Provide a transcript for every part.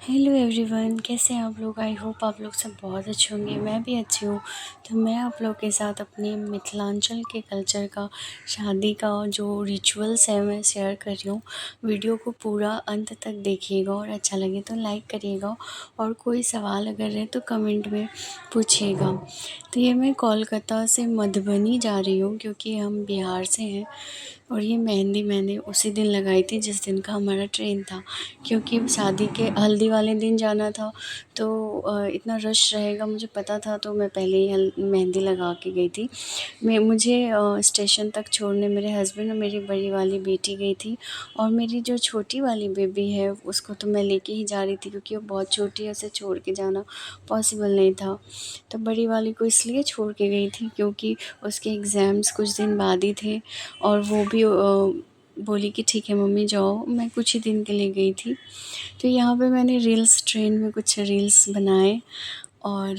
Hello everyone, कैसे हैं आप लोग। आई होप आप लोग सब बहुत अच्छे होंगे। मैं भी अच्छी हूँ। तो मैं आप लोग के साथ अपने मिथिलांचल के कल्चर का, शादी का जो रिचुअल्स है मैं शेयर कर रही हूँ। वीडियो को पूरा अंत तक देखिएगा और अच्छा लगे तो लाइक करिएगा और कोई सवाल अगर रहे तो कमेंट में पूछिएगा। तो ये मैं कोलकाता से मधुबनी जा रही हूँ क्योंकि हम बिहार से हैं। और ये मेहंदी मैंने उसी दिन लगाई थी जिस दिन का हमारा ट्रेन था, क्योंकि शादी के हल्दी वाले दिन जाना था। तो इतना रश रहेगा मुझे पता था, तो मैं पहले ही मेहंदी लगा के गई थी। मुझे स्टेशन तक छोड़ने मेरे हस्बैंड और मेरी बड़ी वाली बेटी गई थी। और मेरी जो छोटी वाली बेबी है उसको तो मैं लेके ही जा रही थी क्योंकि वो बहुत छोटी है, उसे छोड़ के जाना पॉसिबल नहीं था। तो बड़ी वाली को इसलिए छोड़ के गई थी क्योंकि उसके एग्ज़ाम्स कुछ दिन बाद ही थे। और वो भी बोली कि ठीक है मम्मी जाओ। मैं कुछ ही दिन के लिए गई थी। तो यहाँ पे मैंने रील्स, ट्रेन में कुछ रील्स बनाए। और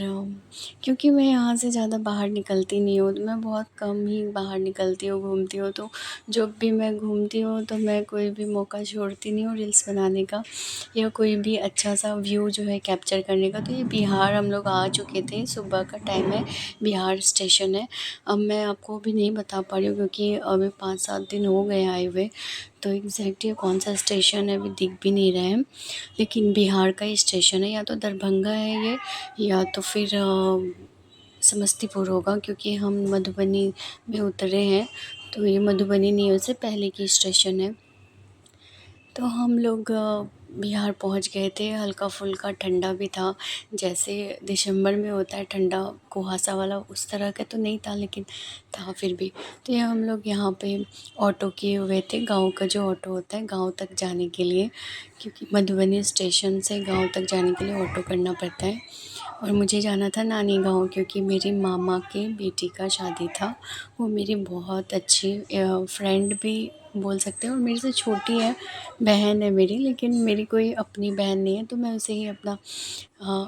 क्योंकि मैं यहाँ से ज़्यादा बाहर निकलती नहीं हूँ, तो मैं बहुत कम ही बाहर निकलती हूँ, घूमती हूँ। तो जब भी मैं घूमती हूँ तो मैं कोई भी मौका छोड़ती नहीं हूँ रील्स बनाने का या कोई भी अच्छा सा व्यू जो है कैप्चर करने का। तो ये बिहार हम लोग आ चुके थे, सुबह का टाइम है, बिहार स्टेशन है। अब मैं आपको भी नहीं बता पा रही हूँ क्योंकि अभी 5-7 दिन हो गए आए हुए। तो एग्जैक्ट ये कौन सा स्टेशन है अभी दिख भी नहीं रहा है, लेकिन बिहार का ही स्टेशन है। या तो दरभंगा है ये, या तो फिर समस्तीपुर होगा, क्योंकि हम मधुबनी में उतरे हैं। तो ये मधुबनी नहीं है, उससे पहले की स्टेशन है। तो हम लोग बिहार पहुंच गए थे। हल्का-फुल्का ठंडा भी था, जैसे दिसंबर में होता है ठंडा कुहासा वाला, उस तरह का तो नहीं था लेकिन था फिर भी। तो ये हम लोग यहाँ पे ऑटो किए हुए थे, गाँव का जो ऑटो होता है गाँव तक जाने के लिए, क्योंकि मधुबनी स्टेशन से गाँव तक जाने के लिए ऑटो करना पड़ता है। और मुझे जाना था नानी गाँव क्योंकि मेरी मामा के बेटी का शादी था। वो मेरी बहुत अच्छी फ्रेंड भी बोल सकते हैं और मेरे से छोटी है, बहन है मेरी, लेकिन मेरी कोई अपनी बहन नहीं है, तो मैं उसे ही अपना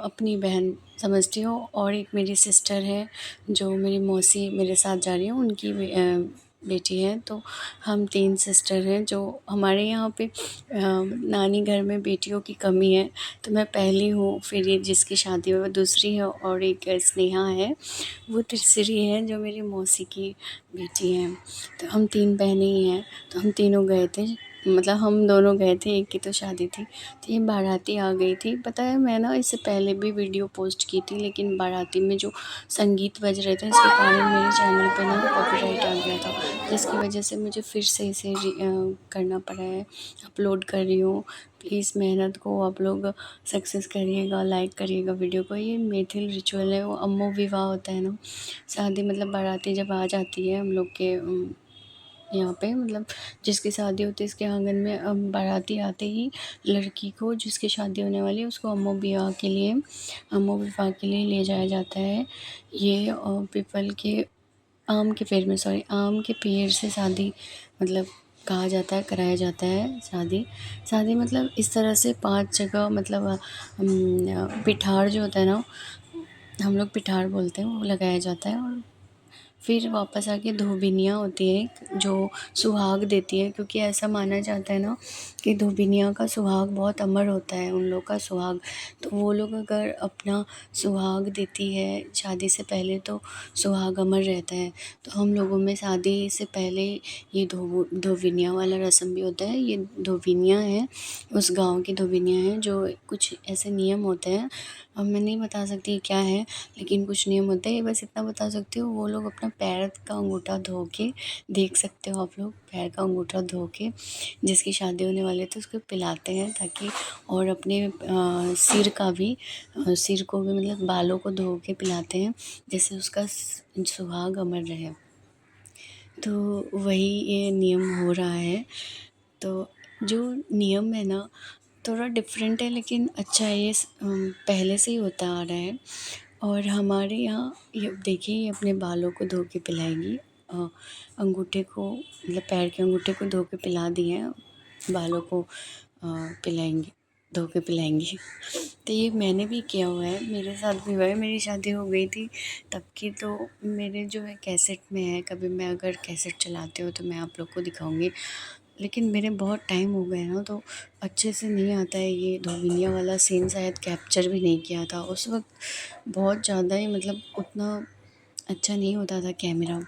अपनी बहन समझती हूँ। और एक मेरी सिस्टर है जो मेरी मौसी मेरे साथ जा रही है, उनकी बेटी है। तो हम 3 सिस्टर हैं जो हमारे यहाँ पे नानी घर में बेटियों की कमी है। तो मैं पहली हूँ, फिर ये जिसकी शादी हुई वो दूसरी है, और एक स्नेहा है, वो तीसरी है जो मेरी मौसी की बेटी है। तो हम 3 बहनें ही हैं। तो हम तीनों गए थे, मतलब हम दोनों गए थे, एक की तो शादी थी। तो ये बाराती आ गई थी। पता है मैं ना इससे पहले भी वीडियो पोस्ट की थी, लेकिन बाराती में जो संगीत बज रहे थे इसके कारण मेरे चैनल पे ना कॉपीराइट आ गया था, जिसकी वजह से मुझे फिर से इसे करना पड़ा है। अपलोड कर रही हूँ। प्लीज़ मेहनत को आप लोग सक्सेस करिएगा, लाइक करिएगा वीडियो को। ये मैथिल रिचुअल है, वो अम्मो विवाह होता है ना, शादी मतलब बाराती जब आ जाती है हम लोग के यहाँ पे, मतलब जिसकी शादी होती है इसके आंगन में, बाराती आते ही लड़की को जिसकी शादी होने वाली है उसको अम्मो विवाह के लिए ले जाया जाता है। ये पीपल के आम के पेड़ में, सॉरी, आम के पेड़ से शादी मतलब कहा जाता है, कराया जाता है शादी। शादी मतलब इस तरह से 5 जगह, मतलब पिठार जो होता है ना, हम लोग पिठार बोलते हैं, वो लगाया जाता है। और फिर वापस आके धोबिनिया होती है एक, जो सुहाग देती है, क्योंकि ऐसा माना जाता है ना कि धोबिनिया का सुहाग बहुत अमर होता है, उन लोग का सुहाग। तो वो लोग अगर अपना सुहाग देती है शादी से पहले तो सुहाग अमर रहता है। तो हम लोगों में शादी से पहले ये धोबिनिया वाला रस्म भी होता है। ये धोबिनिया है, उस गाँव की धोबिनिया है, जो कुछ ऐसे नियम होते हैं, अब मैं नहीं बता सकती क्या है, लेकिन कुछ नियम होते हैं। बस इतना बता सकती हूँ, वो लोग अपना पैर का अंगूठा धो के, देख सकते हो आप लोग, पैर का अंगूठा धो के जिसकी शादी होने वाली है तो उसको पिलाते हैं, ताकि, और अपने सिर का भी, सिर को भी, मतलब बालों को धो के पिलाते हैं, जैसे उसका सुहाग अमर रहे। तो वही ये नियम हो रहा है। तो जो नियम है ना थोड़ा डिफरेंट है, लेकिन अच्छा है, ये पहले से ही होता आ रहा है। और हमारे यहाँ ये देखिए, ये अपने बालों को धो के पिलाएगी, अंगूठे को, मतलब पैर के अंगूठे को धो के पिला दिए हैं, बालों को पिलाएंगी, धो के पिलाएंगी। तो ये मैंने भी किया हुआ है, मेरे साथ भी हुआ है। मेरी शादी हो गई थी तब की, तो मेरे जो है कैसेट में है, कभी मैं अगर कैसेट चलाती हूँ तो मैं आप लोग को दिखाऊंगी। लेकिन मेरे बहुत टाइम हो गए ना, तो अच्छे से नहीं आता है। ये धोबिनिया वाला सीन शायद कैप्चर भी नहीं किया था उस वक्त। बहुत ज़्यादा ही मतलब उतना अच्छा नहीं होता था कैमरा।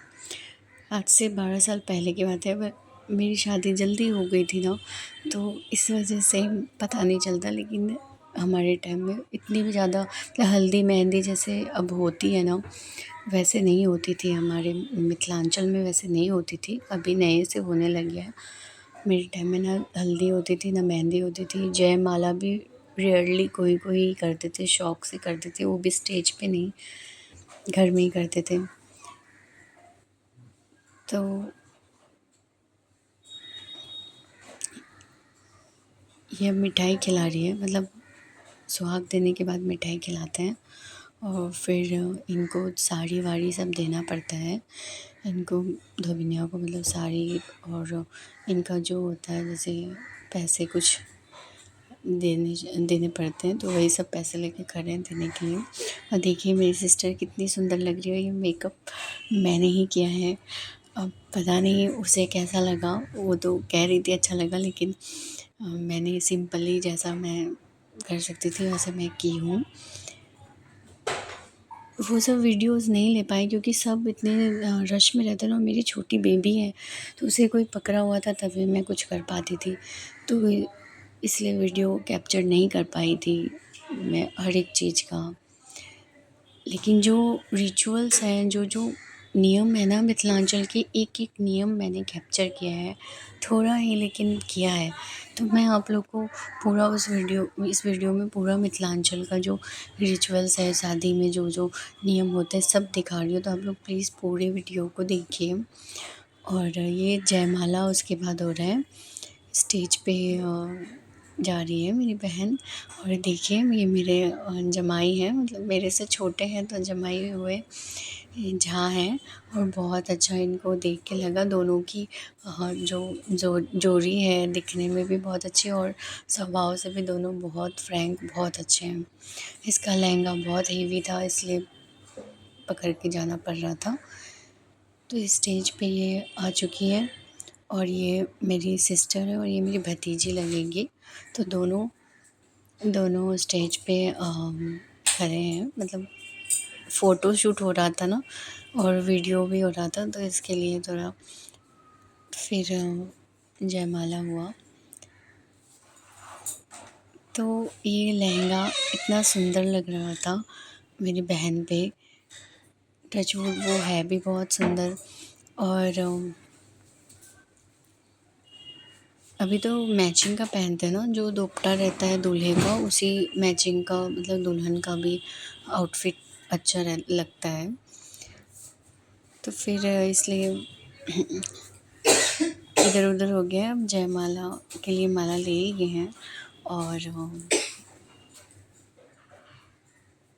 आज से 12 साल पहले की बात है। मेरी शादी जल्दी हो गई थी ना, तो इस वजह से पता नहीं चलता। लेकिन हमारे टाइम में इतनी भी ज़्यादा हल्दी मेहंदी जैसे अब होती है ना, वैसे नहीं होती थी। हमारे मिथिलांचल में वैसे नहीं होती थी, अभी नए से होने लगी है। मेरे टाइम में ना हल्दी होती थी, ना मेहंदी होती थी। जयमाला भी रेयरली कोई कोई करते थे, शौक से करते थे, वो भी स्टेज पे नहीं, घर में ही करते थे। तो ये मिठाई खिला रही है, मतलब सुहाग देने के बाद मिठाई खिलाते हैं और फिर इनको साड़ी वाड़ी सब देना पड़ता है। इनको धोबिनिया को मतलब साड़ी, और इनका जो होता है जैसे पैसे कुछ देने देने पड़ते हैं, तो वही सब पैसे लेके खड़े हैं देने के लिए। और देखिए मेरी सिस्टर कितनी सुंदर लग रही है। ये मेकअप मैंने ही किया है। अब पता नहीं उसे कैसा लगा, वो तो कह रही थी अच्छा लगा, लेकिन मैंने सिंपली जैसा मैं कर सकती थी वैसे मैं की हूँ। वो सब वीडियोस नहीं ले पाई क्योंकि सब इतने रश में रहते हैं ना। मेरी छोटी बेबी है, तो उसे कोई पकड़ा हुआ था तभी मैं कुछ कर पाती थी। तो इसलिए वीडियो कैप्चर नहीं कर पाई थी मैं हर एक चीज़ का। लेकिन जो रिचुअल्स हैं, जो जो नियम है ना मिथिलांचल के, एक एक नियम मैंने कैप्चर किया है, थोड़ा ही लेकिन किया है। तो मैं आप लोग को पूरा इस वीडियो में पूरा मिथिलांचल का जो रिचुअल्स है, शादी में जो जो नियम होते हैं सब दिखा रही हूँ। तो आप लोग प्लीज़ पूरे वीडियो को देखिए। और ये जयमाला उसके बाद हो रहा है, स्टेज पे जा रही है मेरी बहन। और देखिए ये मेरे जमाई हैं, मतलब मेरे से छोटे हैं तो जमाई हुए जहाँ हैं। और बहुत अच्छा इनको देख के लगा, दोनों की जो जोड़ी है दिखने में भी बहुत अच्छी, और स्वभाव से भी दोनों बहुत फ्रैंक, बहुत अच्छे हैं। इसका लहंगा बहुत हेवी था, इसलिए पकड़ के जाना पड़ रहा था। तो स्टेज पे ये आ चुकी है, और ये मेरी सिस्टर है और ये मेरी भतीजी लगेंगी। तो दोनों दोनों स्टेज पे खड़े हैं, मतलब फ़ोटो शूट हो रहा था ना, और वीडियो भी हो रहा था, तो इसके लिए थोड़ा फिर जयमाला हुआ। तो ये लहंगा इतना सुंदर लग रहा था मेरी बहन पे, टचवुड वो है भी बहुत सुंदर। और अभी तो मैचिंग का पहनते हैं ना, जो दुपट्टा रहता है दूल्हे का, उसी मैचिंग का मतलब दुल्हन का भी आउटफिट अच्छा लगता है। तो फिर इसलिए इधर उधर हो गया। अब जयमाला के लिए माला ले ही गए हैं। और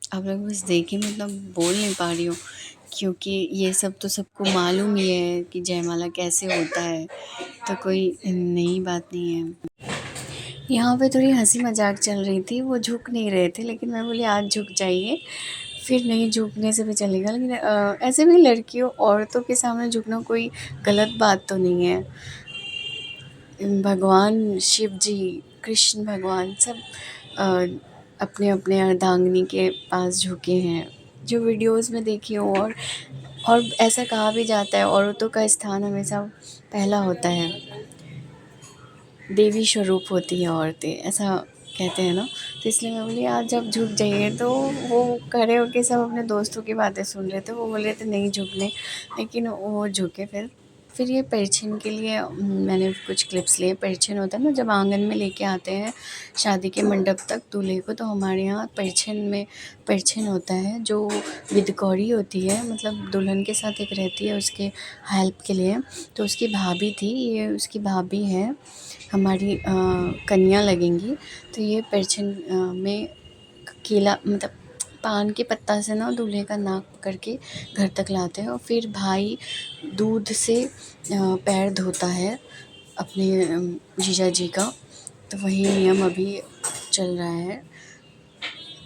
आप लोग बस देखिए, मतलब बोल नहीं पा रही हूँ क्योंकि ये सब तो सबको मालूम ही है कि जयमाला कैसे होता है, तो कोई नई बात नहीं है। यहाँ पे थोड़ी हंसी मजाक चल रही थी, वो झुक नहीं रहे थे, लेकिन मैं बोली आज झुक जाइए, फिर नहीं झुकने से भी चलेगा। लेकिन ऐसे भी लड़कियों औरतों के सामने झुकना कोई गलत बात तो नहीं है। भगवान शिव जी, कृष्ण भगवान सब अपने अपने अर्धांगिनी के पास झुके हैं, जो वीडियोस में देखी हूँ। और ऐसा कहा भी जाता है, औरतों का स्थान हमेशा पहला होता है, देवी स्वरूप होती हैं औरतें, ऐसा कहते हैं ना। तो इसलिए मैं बोली आज जब झुक जाइए। तो वो खड़े होके सब अपने दोस्तों की बातें सुन रहे थे, वो बोल रहे थे नहीं झुकने, लेकिन वो झुके। फिर ये परिछन के लिए मैंने कुछ क्लिप्स लिए। परिछन होता है ना, जब आंगन में लेके आते हैं शादी के मंडप तक दूल्हे को, तो हमारे यहाँ परिछन होता है, जो विदकौरी होती है, मतलब दुल्हन के साथ एक रहती है उसके हेल्प के लिए। तो उसकी भाभी थी, ये उसकी भाभी है, हमारी कन्या लगेंगी। तो ये परिछन में केला, मतलब पान के पत्ता से ना दूल्हे का नाक पकड़ के घर तक लाते हैं, और फिर भाई दूध से पैर धोता है अपने जीजा जी का। तो वही नियम अभी चल रहा है।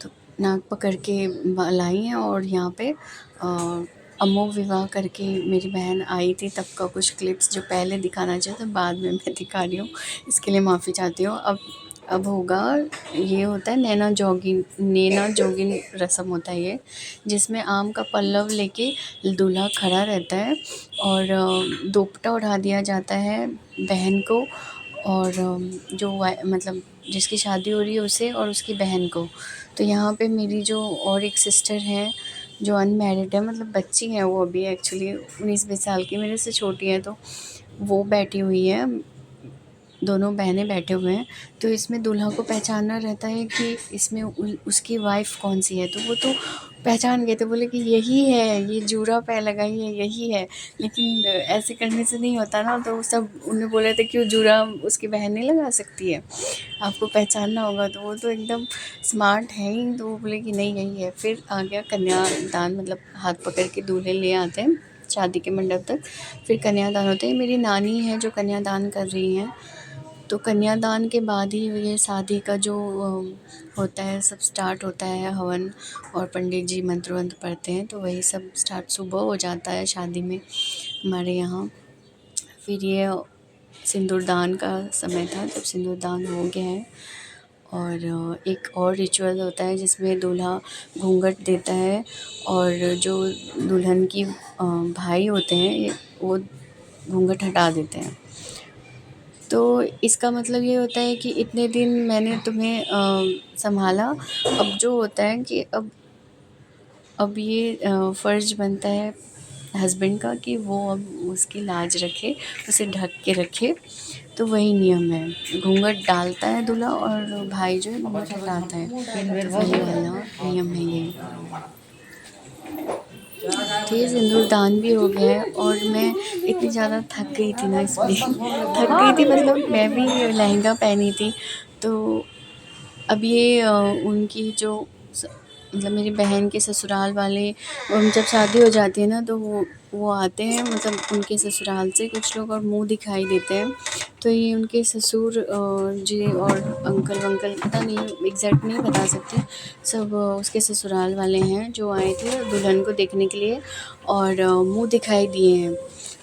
तो नाक पकड़ के लाई हैं, और यहाँ पे अमोघ विवाह करके मेरी बहन आई थी, तब का कुछ क्लिप्स जो पहले दिखाना चाहिए था बाद में मैं दिखा रही हूँ, इसके लिए माफ़ी चाहती हूँ। अब होगा, ये होता है नैना जोगिन रस्म होता है ये, जिसमें आम का पल्लव लेके दूल्हा खड़ा रहता है और दोपटा उठा दिया जाता है बहन को, और मतलब जिसकी शादी हो रही है उसे और उसकी बहन को। तो यहाँ पे मेरी जो और एक सिस्टर है जो अनमैरिड है, मतलब बच्ची है वो, अभी एक्चुअली 19-20 साल की, मेरे से छोटी है, तो वो बैठी हुई है, दोनों बहनें बैठे हुए हैं। तो इसमें दूल्हा को पहचानना रहता है कि इसमें उसकी वाइफ़ कौन-सी है, तो वो तो पहचान गए थे, बोले कि यही है, ये जूड़ा पैर लगाई है, यही है। लेकिन ऐसे करने से नहीं होता ना, तो सब उन्हें बोले थे क्यों जूड़ा उसकी बहन नहीं लगा सकती है, आपको पहचानना होगा। तो वो तो एकदम स्मार्ट है ही, तो वो बोले कि नहीं यही है। फिर आ गया कन्यादान, मतलब हाथ पकड़ के दूल्हे ले आते हैं शादी के मंडप तक, फिर कन्यादान होता है। मेरी नानी है जो कन्यादान कर रही हैं, तो कन्यादान के बाद ही ये शादी का जो होता है सब स्टार्ट होता है, हवन, और पंडित जी मंत्र वंत्र पढ़ते हैं, तो वही सब स्टार्ट सुबह हो जाता है शादी में हमारे यहाँ। फिर ये सिंदूरदान का समय था, जब सिंदूरदान हो गया है, और एक और रिचुअल होता है जिसमें दूल्हा घूंघट देता है, और जो दुल्हन की भाई होते हैं वो घूंघट हटा देते हैं। तो इसका मतलब ये होता है कि इतने दिन मैंने तुम्हें संभाला, अब जो होता है कि अब ये फ़र्ज़ बनता है हस्बैंड का कि वो अब उसकी लाज रखे, उसे ढक के रखे। तो वही नियम है, घूंघट डालता है दूल्हा और भाई जो है घूंघट हटाता है, तो वही वाला नियम है ये। तो ये सिंदूरदान भी हो गया है, और मैं इतनी ज़्यादा थक गई थी ना इसमें थक गई थी, मतलब मैं भी लहंगा पहनी थी। तो अब ये उनकी जो मतलब मेरी बहन के ससुराल वाले, जब शादी हो जाती है ना, तो वो आते हैं, मतलब उनके ससुराल से कुछ लोग, और मुंह दिखाई देते हैं। तो ये उनके ससुर जी और अंकल वंकल, पता नहीं एग्जैक्ट नहीं बता सकती, सब उसके ससुराल वाले हैं जो आए थे दुल्हन को देखने के लिए, और मुंह दिखाई दिए हैं।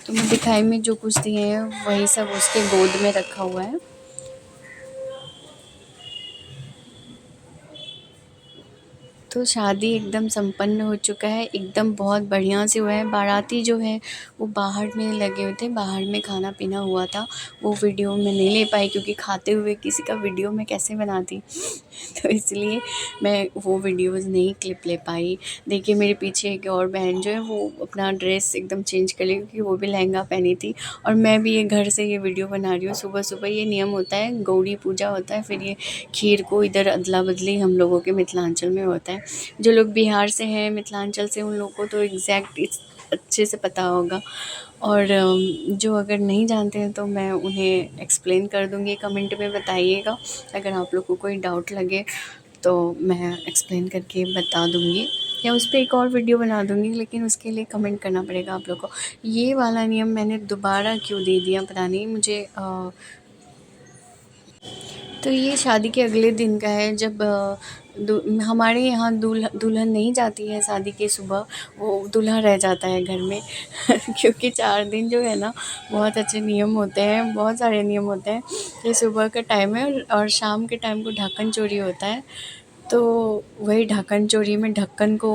तो मुंह दिखाई में जो कुछ दिए हैं वही सब उसके गोद में रखा हुआ है। तो शादी एकदम संपन्न हो चुका है, एकदम बहुत बढ़िया से हुआ है। बाराती जो है वो बाहर में लगे हुए थे, बाहर में खाना पीना हुआ था, वो वीडियो मैं नहीं ले पाई क्योंकि खाते हुए किसी का वीडियो मैं कैसे बनाती तो इसलिए मैं वो वीडियोज़ नहीं क्लिप ले पाई। देखिए मेरे पीछे एक और बहन जो है वो अपना ड्रेस एकदम चेंज कर ली, क्योंकि वो भी लहंगा पहनी थी, और मैं भी ये घर से ये वीडियो बना रही हूँ। सुबह-सुबह ये नियम होता है, गौरी पूजा होता है, फिर ये खीर को इधर अदला-बदली हम लोगों के मिथिलांचल में होता है। जो लोग बिहार से हैं, मिथिलांचल से, उन लोगों को तो एग्ज़ैक्ट इस अच्छे से पता होगा, और जो अगर नहीं जानते हैं तो मैं उन्हें एक्सप्लेन कर दूँगी, कमेंट में बताइएगा। अगर आप लोग को कोई डाउट लगे तो मैं एक्सप्लेन करके बता दूँगी, या उस पे एक और वीडियो बना दूँगी, लेकिन उसके लिए कमेंट करना पड़ेगा आप लोग को। ये वाला नियम मैंने दोबारा क्यों दे दिया पता नहीं मुझे। तो ये शादी के अगले दिन का है, जब हमारे यहाँ दुल्हन नहीं जाती है शादी के सुबह, वो दूल्हा रह जाता है घर में क्योंकि 4 दिन जो है ना बहुत अच्छे नियम होते हैं, बहुत सारे नियम होते हैं। ये सुबह का टाइम है, और शाम के टाइम को ढक्कन चोरी होता है। तो वही ढक्कन चोरी में ढक्कन को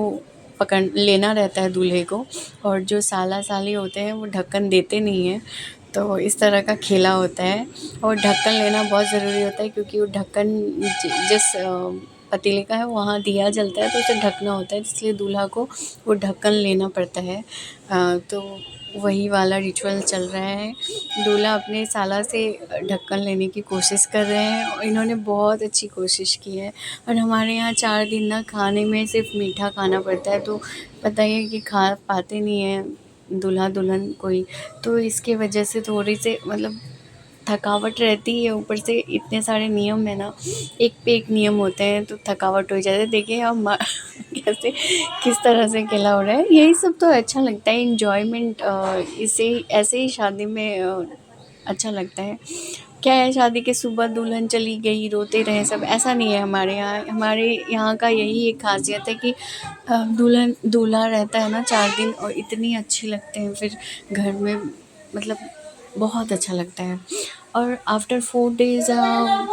पकड़ लेना रहता है दूल्हे को, और जो साला साली होते हैं वो ढक्कन देते नहीं हैं। तो इस तरह का खेला होता है, और ढक्कन लेना बहुत ज़रूरी होता है, क्योंकि वो ढक्कन जिस पतीले का है वहाँ दिया जलता है तो उसे ढकना होता है, इसलिए दूल्हा को वो ढक्कन लेना पड़ता है। तो वही वाला रिचुअल चल रहा है। दूल्हा अपने साला से ढक्कन लेने की कोशिश कर रहे हैं, और इन्होंने बहुत अच्छी कोशिश की है। और हमारे यहाँ 4 दिन ना खाने में सिर्फ मीठा खाना पड़ता है, तो पता ही है कि खा पाते नहीं हैं दूल्हा दुल्हन कोई, तो इसके वजह से थोड़ी सी मतलब थकावट रहती है। ऊपर से इतने सारे नियम है ना, एक पे एक नियम होते हैं, तो थकावट हो जाती है। देखिए हम कैसे किस तरह से खेला हो रहा है, यही सब तो अच्छा लगता है, इन्जॉयमेंट इसे ऐसे ही शादी में अच्छा लगता है क्या है, शादी के सुबह दुल्हन चली गई रोते रहे सब, ऐसा नहीं है हमारे यहाँ का यही एक ख़ासियत है कि दुल्हन दूल्हा रहता है ना 4 दिन और इतनी अच्छी लगते हैं फिर घर में, मतलब बहुत अच्छा लगता है। और आफ्टर 4 डेज़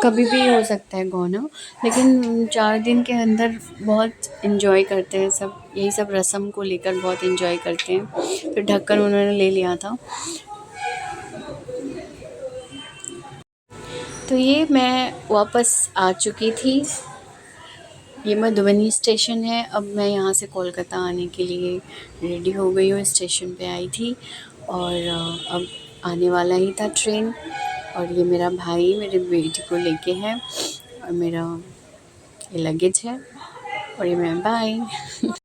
कभी भी हो सकता है गौना, लेकिन 4 दिन के अंदर बहुत एंजॉय करते हैं सब, यही सब रस्म को लेकर बहुत एंजॉय करते हैं। फिर ढक्कन उन्होंने ले लिया था। तो ये मैं वापस आ चुकी थी। ये मधुबनी स्टेशन है। अब मैं यहाँ से कोलकाता आने के लिए रेडी हो गई हूँ, स्टेशन पे आई थी और अब आने वाला ही था ट्रेन। और ये मेरा भाई मेरे बेटी को लेके है और मेरा ये लगेज है और ये मैं बाय।